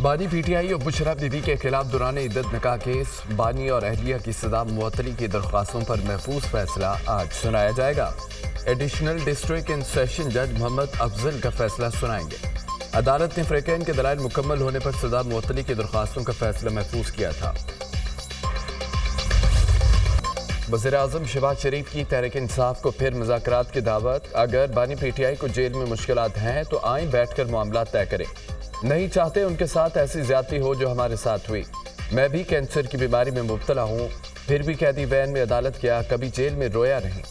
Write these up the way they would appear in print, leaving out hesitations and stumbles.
बानी पीटीआई और बुशरा बीबी के खिलाफ दौरान इद्दत निकाह केस, बानी और अहलिया की सदा मुअत्तली की दरख्वास्तों पर महफूज फैसला आज सुनाया जाएगा। एडिशनल डिस्ट्रिक्ट एंड सेशन जज मोहम्मद अफजल का फैसला सुनाएंगे। अदालत ने फ्रैकेन के दलाइल मुकम्मल होने पर सदा मुअत्तली की दरख्वास्तों का फैसला महफूज किया था। वज़ीर-ए-आज़म शहबाज शरीफ की तहरीक इंसाफ को फिर मुज़ाकरात की दावत। अगर बानी पीटीआई को जेल में मुश्किलात हैं तो आएं बैठकर मामला तय करें। नहीं चाहते उनके साथ ऐसी ज्यादती हो जो हमारे साथ हुई। मैं भी कैंसर की बीमारी में मुब्तला हूँ, फिर भी कैदी वैन में अदालत गया, कभी जेल में रोया नहीं।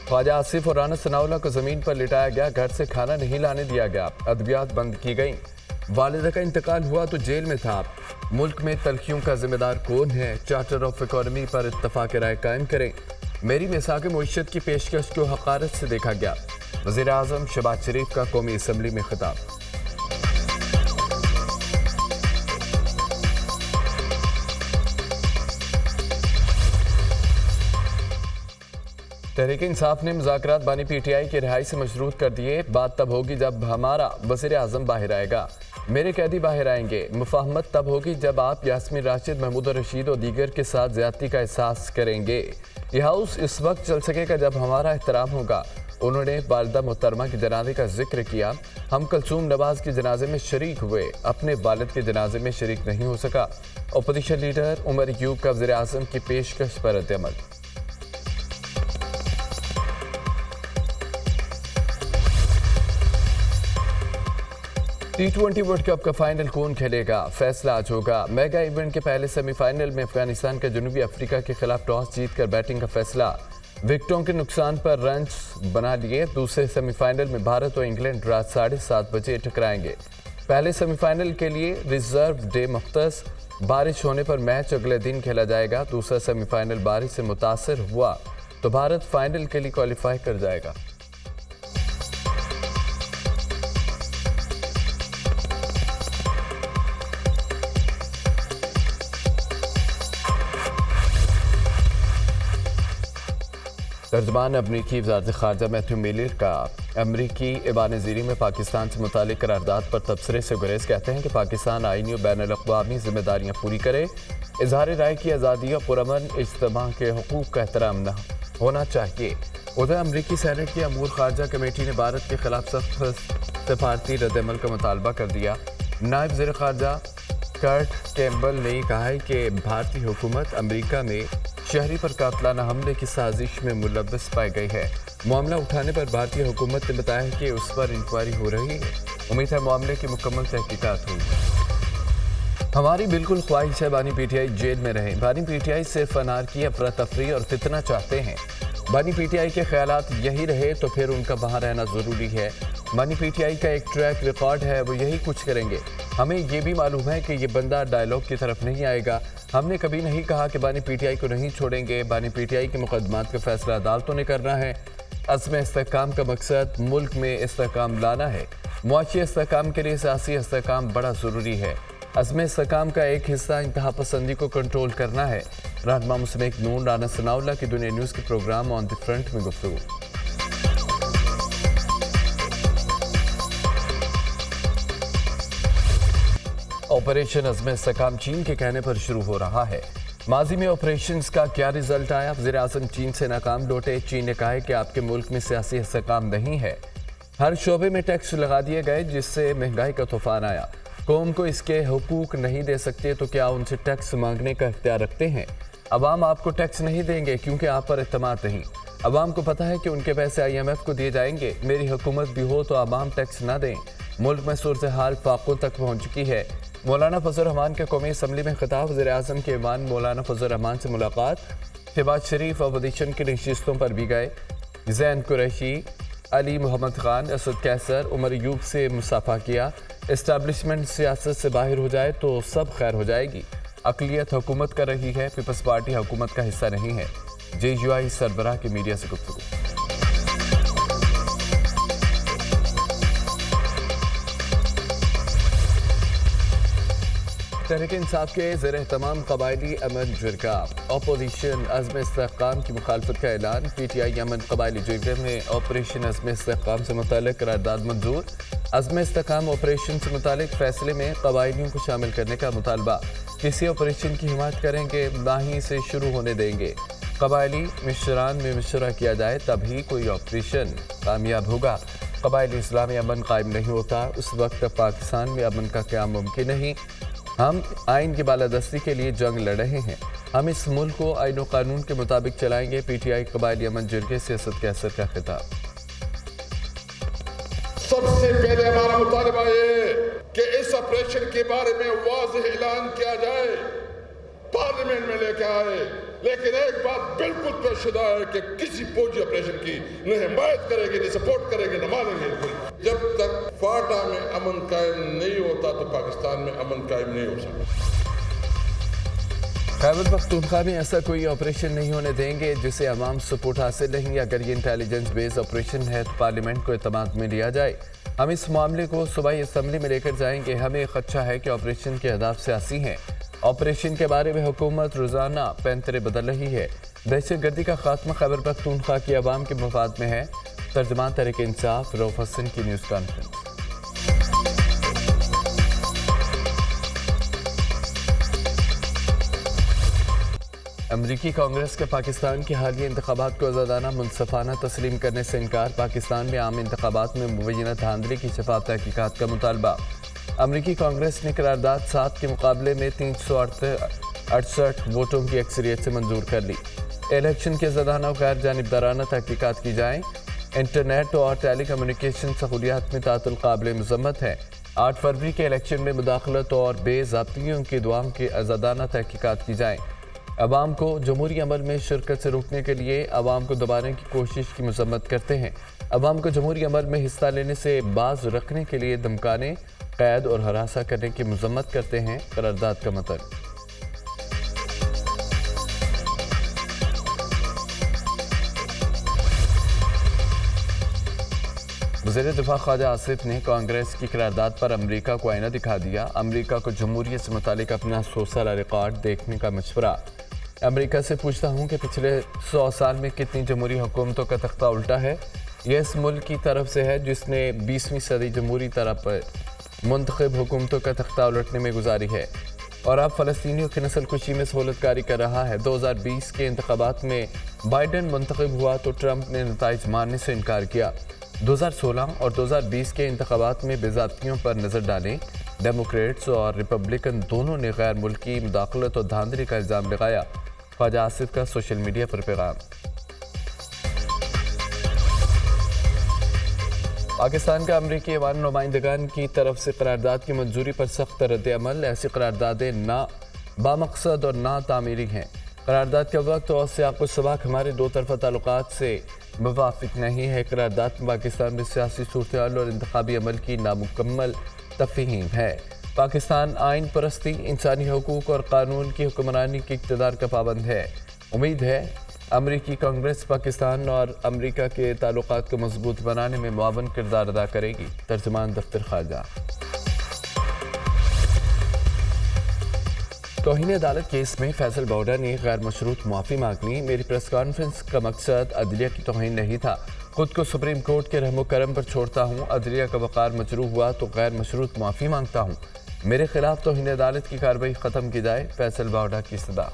ख्वाजा आसिफ और राना सनाउल्लाह को जमीन पर लिटाया गया, घर से खाना नहीं लाने दिया गया, अद्वियात बंद की गई। वालिदा का इंतकाल हुआ तो जेल में था। मुल्क में तलखियों का जिम्मेदार कौन है? चार्टर ऑफ इकोनॉमी पर इत्तफाक राय कायम करें। मेरी मिसाक मुईशत की पेशकश को हकारत से देखा गया। वज़ीर-ए-आज़म शहबाज शरीफ का कौमी असम्बली में खिताब। तहरीक इंसाफ ने मुज़ाकरात बानी पीटीआई की रिहाई से मशरूत कर दिए। बात तब होगी जब हमारा वज़ीर-ए-आज़म बाहर आएगा, मेरे कैदी बाहर आएंगे। मुफाहमत तब होगी जब आप यास्मीन राशिद, महमूद रशीद और दीगर के साथ ज़्यादती का एहसास करेंगे। यह हाउस इस वक्त चल सकेगा जब हमारा एहतराम होगा। उन्होंने वालिदा मोहतरमा के जनाजे का जिक्र किया। हम कलसूम नवाज के जनाजे में शरीक हुए, अपने वालिद के जनाजे में शरीक नहीं हो सका। अपोजिशन लीडर उमर यूब का वज़ीर-ए-आज़म की पेशकश पर रद्द-ए-अमल। T20 वर्ल्ड कप का फाइनल कौन खेलेगा? फैसला आज होगा। मेगा इवेंट के पहले सेमीफाइनल में अफगानिस्तान का जनूबी अफ्रीका के खिलाफ टॉस जीतकर बैटिंग का फैसला। विकेटों के नुकसान पर रन्स बना लिए। दूसरे सेमीफाइनल में भारत और इंग्लैंड रात 7:30 बजे टकराएंगे। पहले सेमीफाइनल के लिए रिजर्व डे मुख्तस। बारिश होने पर मैच अगले दिन खेला जाएगा। दूसरा सेमीफाइनल बारिश से मुतासर हुआ तो भारत फाइनल के लिए क्वालिफाई कर जाएगा। तर्जमान अमरीकी वज़ारत ख़ारजा मैथ्यू मिलर का अमरीकी ऐवान ज़ीरी में पाकिस्तान से मुतालिक करारदाद पर तबसरे से गुरेज। कहते हैं कि पाकिस्तान आईनी और बैनुल अक़वामी ज़िम्मेदारियाँ पूरी करे। इज़हार राय की आज़ादी और पुरअमन इज्तिमा के हुकूक़ का एहतराम न होना चाहिए। उधर अमरीकी सेनेट की अमूर ख़ारजा कमेटी ने भारत के खिलाफ सख्त सफारती रद्द-ए-अमल का मुतालबा कर दिया। नायब वज़ीर ख़ारजा कर्ट कैम्बल ने कहा है कि भारतीय हुकूमत अमरीका में शहरी पर कातलाना हमले की साजिश में मुलव्वस पाई गई है। मामला उठाने पर भारतीय हुकूमत ने बताया है कि उस पर इंक्वायरी हो रही है। उम्मीद है मामले की मुकम्मल तहकीकात होगी। हमारी बिल्कुल ख्वाहिश है बानी पीटीआई जेल में रहे। बानी पीटीआई सिर्फ अनारकी, अफरा तफरी और फितना चाहते हैं। बानी पीटीआई के ख्यालात यही रहे तो फिर उनका वहाँ रहना ज़रूरी है। बानी पीटीआई का एक ट्रैक रिकॉर्ड है, वो यही कुछ करेंगे। हमें ये भी मालूम है कि ये बंदा डायलॉग की तरफ नहीं आएगा। हमने कभी नहीं कहा कि बानी पीटीआई को नहीं छोड़ेंगे। बानी पीटीआई के मुकदमात का फैसला अदालतों ने करना है। अज़्म इस्तेहकाम का मकसद मुल्क में इस्तेहकाम लाना है। मुआशी इस्तेहकाम के लिए सियासी इस्तेहकाम बड़ा ज़रूरी है। अज़्म इस्तेहकाम का एक हिस्सा इंतहा पसंदी को कंट्रोल करना है। रहनुमा मुस्लिम नून राना सनाउल्लाह की दुनिया न्यूज़ के प्रोग्राम ऑन द फ्रंट में गुफ्तगू। ऑपरेशन अज़्म इस्तेहकाम चीन के कहने पर शुरू हो रहा है। माजी में ऑपरेशंस का क्या रिजल्ट आया? वज़ीर-ए-आज़म चीन से नाकाम लौटे। चीन ने कहा है कि आपके मुल्क में सियासी इस्तेहकाम नहीं है। हर शोबे में टैक्स लगा दिए गए जिससे महंगाई का तूफान आया। कौम को इसके हुकूक नहीं दे सकते तो क्या उनसे टैक्स मांगने का इख्तियार रखते हैं? अवाम आपको टैक्स नहीं देंगे क्योंकि आप पर एतमाद नहीं। अवाम को पता है कि उनके पैसे IMF को दिए जाएंगे। मेरी हुकूमत भी हो तो अवाम टैक्स ना दें। मुल्क में सूरत हाल फाकों तक पहुँच चुकी है। मौलाना फजल रहमान के कौमी असम्बली में खिताब। वज़ीर-ए-आज़म के ईवान मौलाना फजल रहमान से मुलाकात। शहबाज शरीफ अपोजिशन की नशिस्तों पर भी गए। ज़ैन कुरैशी, अली मोहम्मद खान, असद कैसर, उमर यूब से मुसाफा किया। इस्टेब्लिशमेंट सियासत से बाहर हो जाए तो सब खैर हो जाएगी। अक़लियत हुकूमत कर रही है, पीपल्स पार्टी हुकूमत का हिस्सा नहीं है। JUI सरबराह की मीडिया से गुफ्तगू। तहरीक इंसाफ के ज़ेर एहतमाम कबायली अमन जिरगा, अपोजिशन अज़्म इस्तेहकाम की मुखालफत का ऐलान। PTI अमन कबायली जिरगे में ऑपरेशन अज़्म इस्तेहकाम से मुताल्लिक़ करारदाद मंजूर। अज़्म इस्तेहकाम ऑपरेशन से मुताल्लिक़ फैसले में कबायलियों को शामिल करने का मुतालबा। किसी ऑपरेशन की हिमायत करेंगे ना ही इसे शुरू होने देंगे। कबायली मिशरान में मशवरा किया जाए तभी कोई ऑपरेशन कामयाब होगा। कबायली इस्लामी अमन कायम नहीं होता उस वक्त पाकिस्तान में अमन का क़याम मुमकिन नहीं। हम आइन की बालादस्ती के लिए जंग लड़ रहे हैं। हम इस मुल्क को आइन और कानून के मुताबिक चलाएंगे। PTI कबायली अमन जिरगे सियासत के असर का खिताब। सबसे पहले हमारा मुतालबा ये है कि इस ऑपरेशन के बारे में वाज़ेह ऐलान किया जाए, पार्लियामेंट में लेके आए। लेकिन एक बात बिल्कुल तयशुदा है कि किसी फौजी ऑपरेशन की न हिमायत करेंगे, न सपोर्ट करेंगे, न मानेंगे। जब तक फाटा में अमन कायम नहीं होता तो पाकिस्तान में अमन कायम नहीं हो सकता। खैबर पख्तूनख्वा में ऐसा कोई ऑपरेशन नहीं होने देंगे जिसे अवाम सपोर्ट हासिल नहीं। अगर ये इंटेलिजेंस बेस्ड ऑपरेशन है तो पार्लियामेंट को इत्मीनान में लिया जाए। हम इस मामले को सूबाई असम्बली में लेकर जाएंगे। हमें एक खदशा है कि ऑपरेशन के अहदाफ सियासी हैं। ऑपरेशन के बारे में हुकूमत रोजाना पैंतरे बदल रही है। दहशत गर्दी का खात्मा खैबर पख्तूनख्वा की आवाम के मफाद में है। तर्जुमान तहरीक इंसाफ रऊफ हसन की न्यूज़ कॉन्फ्रेंस। अमरीकी कांग्रेस का पाकिस्तान के हालिया इंतखाबात को आज़ादाना मुनसफाना तस्लीम करने से इनकार। पाकिस्तान में आम इंतखाबात में मुबैना धांधली की शफाफ तहकीकात का मुतालबा। अमरीकी कांग्रेस ने करारदाद 7 के मुकाबले में 368 वोटों की अक्सरियत से मंजूर कर ली। इलेक्शन के आज़ादाना और गैर जानिबदाराना तहकीकात की जाएँ। इंटरनेट और टेली कम्युनिकेशन सहूलियात में तातुल काबिल मज़म्मत है। 8 फरवरी के इलेक्शन में मुदाखलत और बेज़ाब्तियों के दुआओं की आज़ादाना तहकीकात की जाएँ। अवाम को जमहूरी अमल में शिरकत से रोकने के लिए अवाम को दबाने की कोशिश की मजम्मत करते हैं। अवाम को जमहूरी अमल में हिस्सा लेने से बाज रखने के लिए धमकाने, कैद और हरासा करने की मजम्मत करते हैं। करारदाद का मतलब वज़ीर दिफा ख्वाजा आसिफ ने कांग्रेस की करारदाद पर अमरीका को आईना दिखा दिया। अमरीका को जमहूरियत से मुतालिक अपना 100 साल रिकॉर्ड देखने का मशवरा। अमरीका से पूछता हूँ कि पिछले 100 साल में कितनी जमहूरी हुकूमतों का तख्ता उल्टा है। यह इस मुल्क की तरफ से है जिसने 20वीं सदी जमहूरी तरह पर मुंतखब हुकूमतों का तख्ता उलटने में गुजारी है और अब फ़लस्तीनियों की नस्ल कुशी में सहूलतकारी कर रहा है। 2020 के इंतखाबात में बाइडन मुंतखब हुआ तो ट्रंप ने नताइज मानने से इनकार किया। 2016 और 2020 के इंतखाबात में बेज़ाब्तियों पर नज़र डालें। डेमोक्रेट्स और रिपब्लिकन दोनों ने गैर मुल्की मुदाखलत और धांधली का इल्ज़ाम लगाया। ख्वाजा आसिफ का सोशल मीडिया पर पैगाम। पाकिस्तान का अमरीकी ऐवान नुमाइंदगान की तरफ से करारदाद की मंजूरी पर सख्त रद्द अमल। ऐसी करारदादें ना बामकसद और ना तामीरी हैं। करारदाद का वक्त और सियाक़ व सबाक़ हमारे दो तरफ़ा ताल्लुकात से मुवाफ़िक नहीं है। करारदाद में पाकिस्तान में सियासी सूरत-ए-हाल और इंतखाबी अमल की नामुकम्मल तफ़हीम है। पाकिस्तान आइन परस्ती, इंसानी हकूक़ और कानून की हुक्मरानी के इक़्तिदार का पाबंद है। उम्मीद है अमरीकी कांग्रेस पाकिस्तान और अमरीका के ताल्लुकात को मजबूत बनाने में मुआवन किरदार अदा करेगी। तर्जुमान दफ्तर ख़ारजा। तौहीन अदालत केस में फैसल बाउडा ने गैर मशरूत मुआफ़ी मांग ली। मेरी प्रेस कॉन्फ्रेंस का मकसद अदलिया की तौहीन नहीं था। खुद को सुप्रीम कोर्ट के रहमो करम पर छोड़ता हूँ। अदलिया का वक़ार मजरूह हुआ तो गैर मशरूत मुआफ़ी मांगता हूँ। मेरे खिलाफ तौहीन अदालत की कार्रवाई ख़त्म की जाए। फैसल बाउडा की सदा।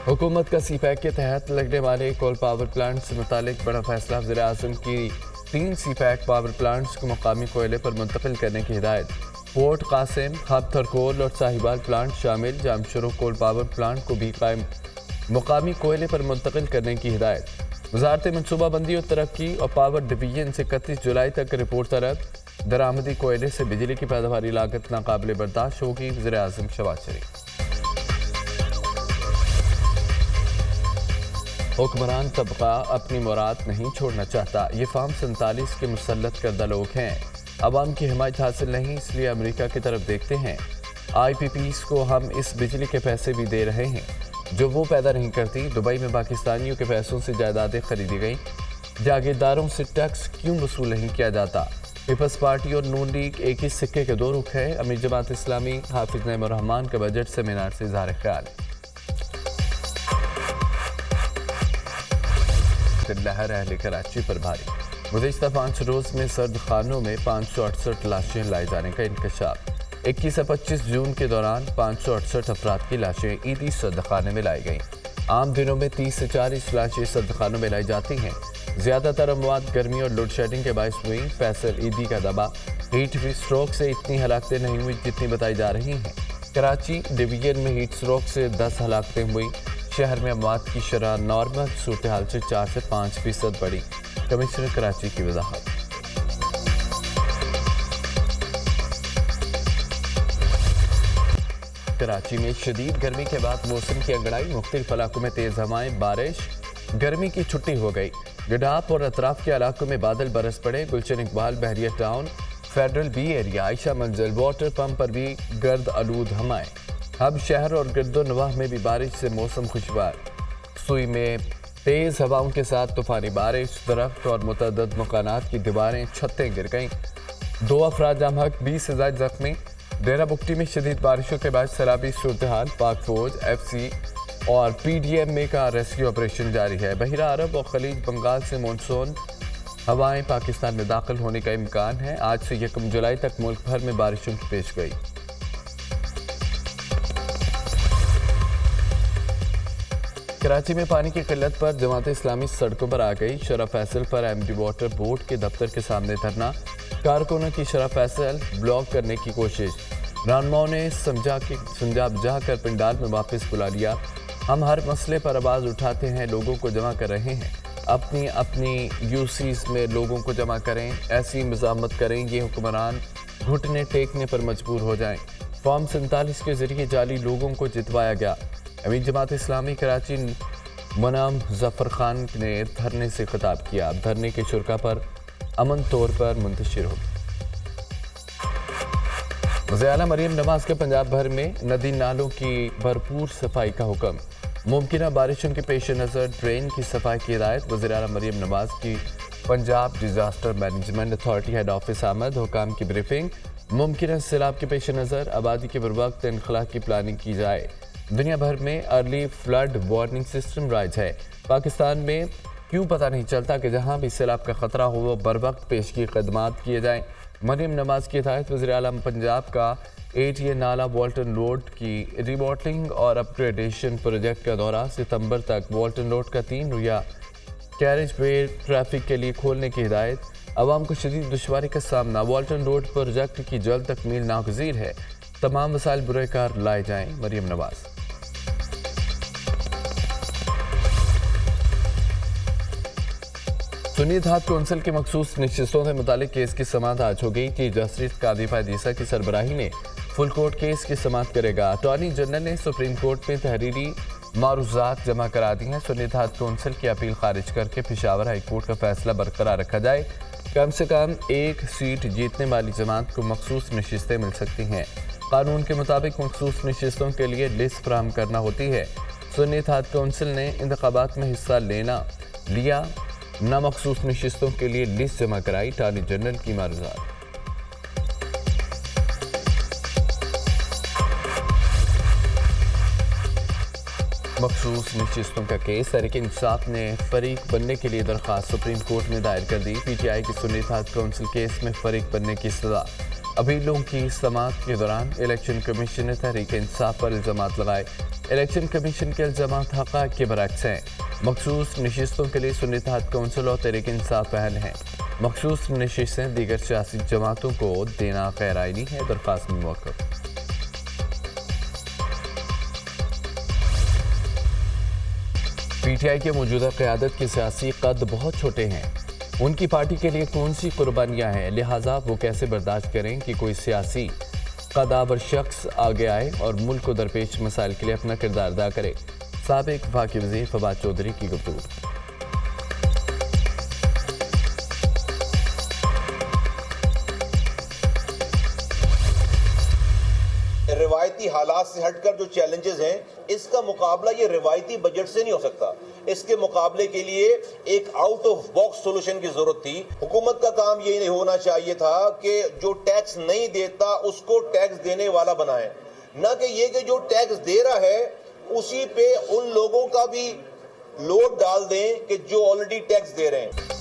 हुकूमत का CPEC के तहत लगने वाले कोल पावर प्लांट से मुतालिक बड़ा फैसला। वज़ीर आज़म की 3 CPEC पावर प्लांट्स को मकामी कोयले पर मुंतकिल करने की हिदायत। पोर्ट कासिम, हब थरकोल और साहिबाल प्लांट शामिल जामशुरू कोल पावर प्लांट को भी कायम मुकामी कोयले पर मुंतकिल करने की हिदायत। वज़ारत मनसूबाबंदी और तरक्की और पावर डिवीजन से 31 जुलाई तक रिपोर्ट तलब। दरामदी कोयले से बिजली की पैदावारी लागत नाकाबिल बर्दाश्त होगी। वज़ीर आज़म शहबाज शरीफ। हुक्मरान तबका अपनी मुराद नहीं छोड़ना चाहता। ये फार्म 47 के मुसल्लत करदा लोग हैं। अवाम की हिमायत हासिल नहीं, इसलिए अमेरिका की तरफ देखते हैं। IPPs को हम इस बिजली के पैसे भी दे रहे हैं जो वो पैदा नहीं करती। दुबई में पाकिस्तानियों के पैसों से जायदादें खरीदी गई। जागीरदारों से टैक्स क्यों वसूल नहीं किया जाता? पीपल्स पार्टी और नून लीग एक ही सिक्के के दो रुख है। अमीर जमात इस्लामी हाफिज नईम रहमान का बजट सेमिनार से इजहार ख्याल। लहर अहले कराची पर भारी। गुज़िश्ता 5 रोज में सर्द खानों में 568 लाशें लाए जाने का इंकशाफ। 21 से 25 जून के दौरान 568 अफराद की लाशें ईदी सर्द खाने में लाई गईं। आम दिनों में 30 से 40 लाशें सर्द खानों में लाई जाती हैं। ज़्यादातर अमवात गर्मी और लोड शेडिंग के बायस हुई। फैसल ईदी का दबा हीट स्ट्रोक से इतनी हलाकतें नहीं हुई जितनी बताई जा रही हैं। कराची डिवीजन में हीट स्ट्रोक से 10 हलाकतें हुई। शहर में अमवात की शरह नॉर्मल सूरत हाल से 4 से 5% बढ़ी। कमिश्नर कराची की वजाहत। कराची में शदीद गर्मी के बाद मौसम की अंगड़ाई। मुख्तलिफ इलाकों में तेज हवाएं, बारिश, गर्मी की छुट्टी हो गई। गडाप और अतराफ के इलाकों में बादल बरस पड़े। Gulshan Iqbal, Bahria town, federal B area, Ayesha Manzil, water pump पर भी गर्द आलूद हवाएं। हब शहर और गिरदो नवाह में भी बारिश से मौसम खुशगवार। सुई में तेज हवाओं के साथ तूफानी बारिश, दरख्त और मुतअद्दिद मकानात की दीवारें, छतें गिर गईं। 2 अफराद जाम हक, 20 से ज़ायद जख्मी। डेरा बुगटी में शदीद बारिशों के बाद सैलाबी सूरत हाल। पाक फौज, FC और PDM का रेस्क्यू ऑपरेशन जारी है। बहिरा अरब और खलीज बंगाल से मानसून हवाएं पाकिस्तान में दाखिल होने का इम्कान है। आज से 1 जुलाई तक मुल्क भर में बारिशों की पेशगोई। कराची में पानी की किल्लत पर जमात इस्लामी सड़कों पर आ गई। शरा फैसल पर MD वाटर बोर्ड के दफ्तर के सामने धरना। कारकुनों की शरा फैसल ब्लॉक करने की कोशिश। रहनुमाओं ने समझा बुझा कर पिंडाल में वापस बुला लिया। हम हर मसले पर आवाज़ उठाते हैं, लोगों को जमा कर रहे हैं। अपनी अपनी UCs में लोगों को जमा करें। ऐसी मज़ामत करें ये हुक्मरान घुटने टेकने पर मजबूर हो जाएं। फॉर्म 47 के जरिए जाली लोगों को जितवाया गया। अमीर जमात इस्लामी कराची मुनाम जफर खान ने धरने से खिताब किया। धरने के शुरका पर अमन तौर पर मुंतशिर हो। वज़ीर-ए-आला मरीम नवाज के पंजाब भर में नदी नालों की भरपूर सफाई का हुक्म। मुमकिन बारिशों के पेश नज़र ड्रेन की सफाई की हिदायत। वज़ीर-ए-आला मरीम नवाज की Punjab disaster management authority head office आमद। हुकाम की ब्रीफिंग। मुमकिन सैलाब के पेश नज़र आबादी के बरवक्त इनखला की प्लानिंग की जाए। दुनिया भर में early flood warning system rise है। पाकिस्तान में क्यों पता नहीं चलता कि जहां भी सैलाब का खतरा हो वो बर वक्त पेशगी खदमात किए जाएं। मरीम नवाज की हिदायत। वज़ीर-ए-आला पंजाब का ATA नाला वाल्टन रोड की रिमॉडलिंग और अपग्रेडेशन प्रोजेक्ट का दौरा। सितंबर तक वाल्टन रोड का 3 रुया कैरेज वे ट्रैफिक के लिए खोलने की हिदायत। अवाम को शदीद दुश्वारी का सामना। वाल्टन रोड प्रोजेक्ट की जल्द तकमील नागज़ीर है। तमाम वसाइल बुरेकार लाए जाएं। मरीम नवाज। सुन्नी इत्तेहाद कौंसिल की मखसूस नशिस्तों से मुतालिक केस की समाअत आज हो गई। चीफ जस्टिस कादी फायदीसा की सरबराही में फुल कोर्ट केस की समाअत करेगा। अटॉर्नी जनरल ने सुप्रीम कोर्ट में तहरीरी मारूजात जमा करा दी हैं। सुन्नी इत्तेहाद कौंसिल की अपील खारिज करके पेशावर हाई कोर्ट का फैसला बरकरार रखा जाए। कम से कम 1 सीट जीतने वाली जमात को मखसूस नशिस्तें मिल सकती हैं। कानून के मुताबिक मखसूस नशिस्तों के लिए लिस्ट फराहम करना होती है। सुन्नी इत्तेहाद कौंसिल ने इंतखाबात में हिस्सा लिया नामखसूस नशिस्तों के लिए लिस्ट जमा कराई। अटॉर्नी जनरल की मारूजात। मखसूस नशिस्तों का केस। तहरीक इंसाफ ने फरीक बनने के लिए दरख्वास्त सुप्रीम कोर्ट में दायर कर दी। PTI की सुन्नी इत्तेहाद कौंसिल केस में फरीक बनने की सजा। अपीलों की समाअत के दौरान इलेक्शन कमीशन ने तहरीक इंसाफ पर इल्जामात लगाए। इलेक्शन कमीशन के इल्जामात हक़ाइक़ के बरअक्स हैं। मखसूस नशिस्तों के लिए सुन्नी इत्तेहाद कौंसिल और तहरीक इंसाफ अहल हैं। मखसूस नशिस्तें दीगर सियासी जमातों को देना गैर आईनी है। दरख्वास्त में मौक़िफ़। PTI के मौजूदा क़यादत के सियासी कद बहुत छोटे हैं। उनकी पार्टी के लिए कौन सी कुर्बानियाँ हैं, लिहाजा वो कैसे बर्दाश्त करें कि कोई सियासी कदावर शख्स आगे आए और मुल्क को दरपेश मसाइल के लिए अपना किरदार अदा करे। साबिक वफाकी वज़ीर फवाद चौधरी की गुफ्तगू। روایتی حالات سے ہٹ کر جو چیلنجز ہیں اس کا مقابلہ یہ روایتی بجٹ سے نہیں ہو سکتا. اس کے مقابلے کے لیے ایک آؤٹ آف باکس سولوشن کی ضرورت تھی. حکومت کا کام یہ نہیں ہونا چاہیے تھا کہ جو ٹیکس نہیں دیتا اس کو ٹیکس دینے والا بنائے, نہ کہ یہ کہ جو ٹیکس دے رہا ہے اسی پہ ان لوگوں کا بھی لوڈ ڈال دیں کہ جو آلریڈی ٹیکس دے رہے ہیں.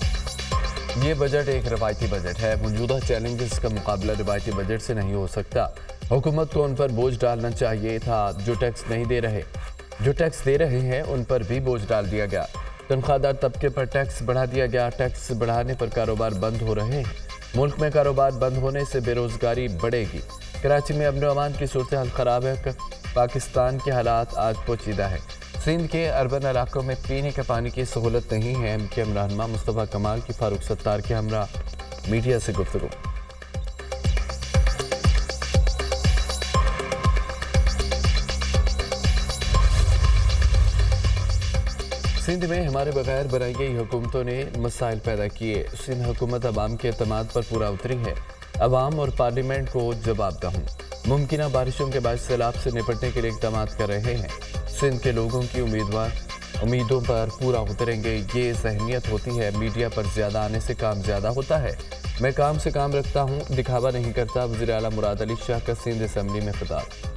یہ بجٹ ایک روایتی بجٹ ہے. موجودہ چیلنجز کا مقابلہ روایتی بجٹ سے نہیں ہو سکتا. حکومت کو ان پر بوجھ ڈالنا چاہیے تھا جو ٹیکس نہیں دے رہے. جو ٹیکس دے رہے ہیں ان پر بھی بوجھ ڈال دیا گیا. تنخواہ دار طبقے پر ٹیکس بڑھا دیا گیا. ٹیکس بڑھانے پر کاروبار بند ہو رہے ہیں. ملک میں کاروبار بند ہونے سے بے روزگاری بڑھے گی. کراچی میں امن و امان کی صورتحال خراب ہے. پاکستان کے حالات آج پوشیدہ ہے. سندھ کے اربن علاقوں میں پینے کے پانی کی سہولت نہیں ہے. MKM رہنما مصطفیٰ کمال کی فاروق ستار کے ہمراہ میڈیا سے گفتگو. سندھ میں ہمارے بغیر بنائی گئی حکومتوں نے مسائل پیدا کیے. سندھ حکومت عوام کے اعتماد پر پورا اتری ہے. عوام اور پارلیمنٹ کو جواب دہ ہوں. ممکنہ بارشوں کے باعث سیلاب سے نپٹنے کے لیے اقدامات کر رہے ہیں. سندھ کے لوگوں کی امیدوں پر پورا اتریں گے. یہ ذہنیت ہوتی ہے میڈیا پر زیادہ آنے سے کام زیادہ ہوتا ہے. میں کام سے کام رکھتا ہوں, دکھاوا نہیں کرتا. وزیر اعلیٰ مراد علی شاہ کا سندھ اسمبلی میں خطاب.